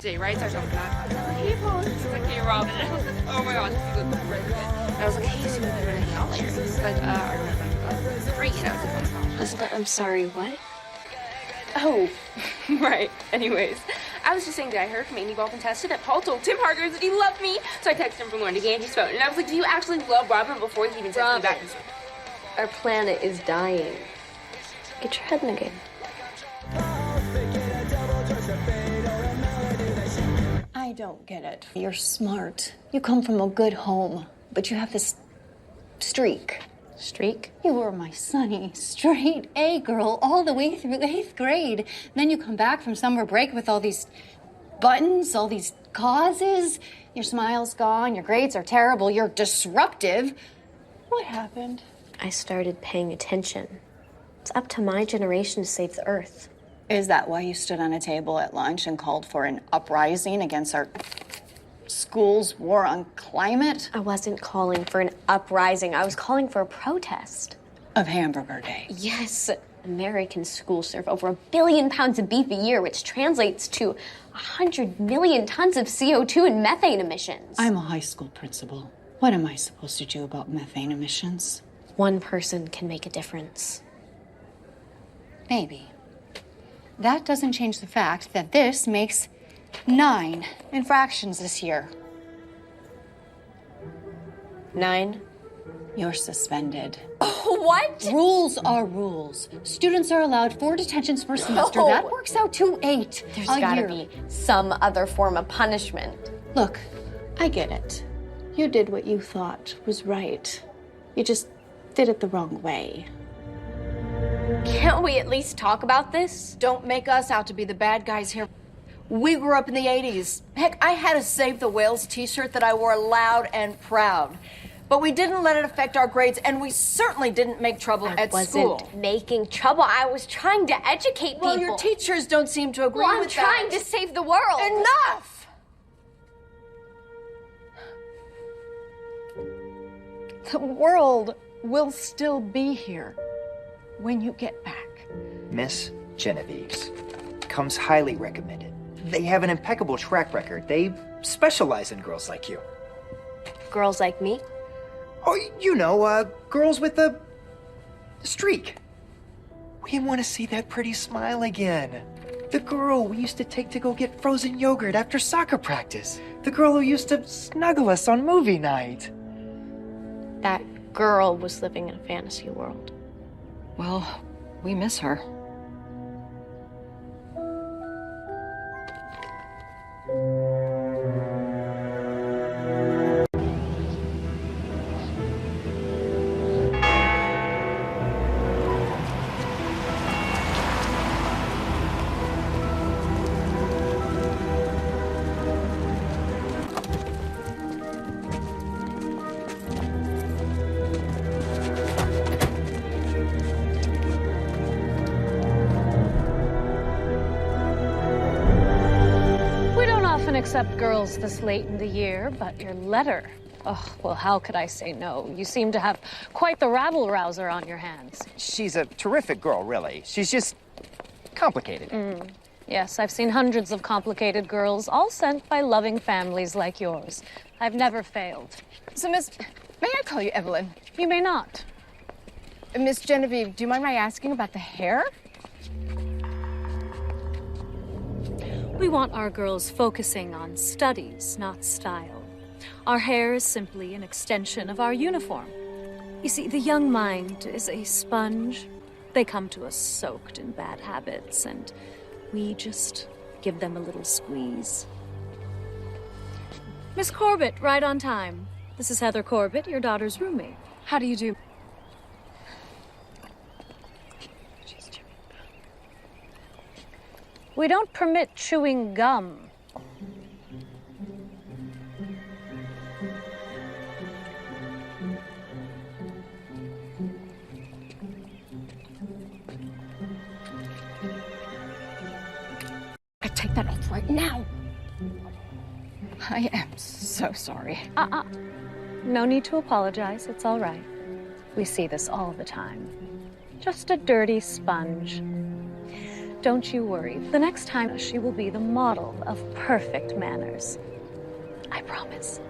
today, right? So I was like, hey, Paul. She's like, hey, Robin. And I was like, oh my gosh, you look really good. And I was like, hey, so we're going to hang out later. And he's like, great. And I was like, Elizabeth, I'm sorry, what? oh, right. Anyways, I was just saying that I heard from Amy Ball contested that Paul told Tim Hargreaves that he loved me. So I texted him from Lauren to Gandy's phone. And I was like, do you actually love Robin before he even sent me back? Our planet is dying. Get your head in the game. I don't get it. You're smart. You come from a good home, but you have this streak. Streak? You were my sunny, straight A girl all the way through 8th grade. Then you come back from summer break with all these buttons, all these causes. Your smile's gone, your grades are terrible, you're disruptive. What happened? I started paying attention. It's up to my generation to save the Earth. Is that why you stood on a table at lunch and called for an uprising against our school's war on climate? I wasn't calling for an uprising. I was calling for a protest. Of Hamburger Day. Yes. American schools serve over 1 billion pounds of beef a year, which translates to 100 million tons of CO2 and methane emissions. I'm a high school principal. What am I supposed to do about methane emissions? One person can make a difference. Maybe. That doesn't change the fact that this makes 9 infractions this year. 9? You're suspended. What? Rules are rules. Students are allowed 4 detentions per semester. No. That works out to 8 There's a gotta year. be some other form of punishment. Look, I get it. You did what you thought was right. You just did it the wrong way. Can't we at least talk about this? Don't make us out to be the bad guys here. We grew up in the 80s. Heck, I had a Save the Whales t-shirt that I wore loud and proud. But we didn't let it affect our grades, and we certainly didn't make trouble at school. I wasn't making trouble. I was trying to educate people. Well, your teachers don't seem to agree Well, I'm with that. trying to save the world. Enough! The world will still be here when you get back. Miss Genevieve's comes highly recommended. They have an impeccable track record. They specialize in girls like you. Girls like me? Oh, you know, girls with a streak. We want to see that pretty smile again. The girl we used to take to go get frozen yogurt after soccer practice. The girl who used to snuggle us on movie night. That girl was living in a fantasy world. Well, we miss her. Accept girls this late in the year, but your letter. Oh, well, how could I say no? You seem to have quite the rabble-rouser on your hands. She's a terrific girl, really. She's just complicated. Yes, I've seen hundreds of complicated girls, all sent by loving families like yours. I've never failed. So, Miss, may I call you Evelyn? You may not. Miss Genevieve, do you mind my asking about the hair? We want our girls focusing on studies, not style. Our hair is simply an extension of our uniform. You see, the young mind is a sponge. They come to us soaked in bad habits, and we just give them a little squeeze. Miss Corbett, right on time. This is Heather Corbett, your daughter's roommate. How do you do? We don't permit chewing gum. I take that off right now. I am so sorry. No need to apologize. It's all right. We see this all the time. Just a dirty sponge. Don't you worry. The next time, she will be the model of perfect manners. I promise.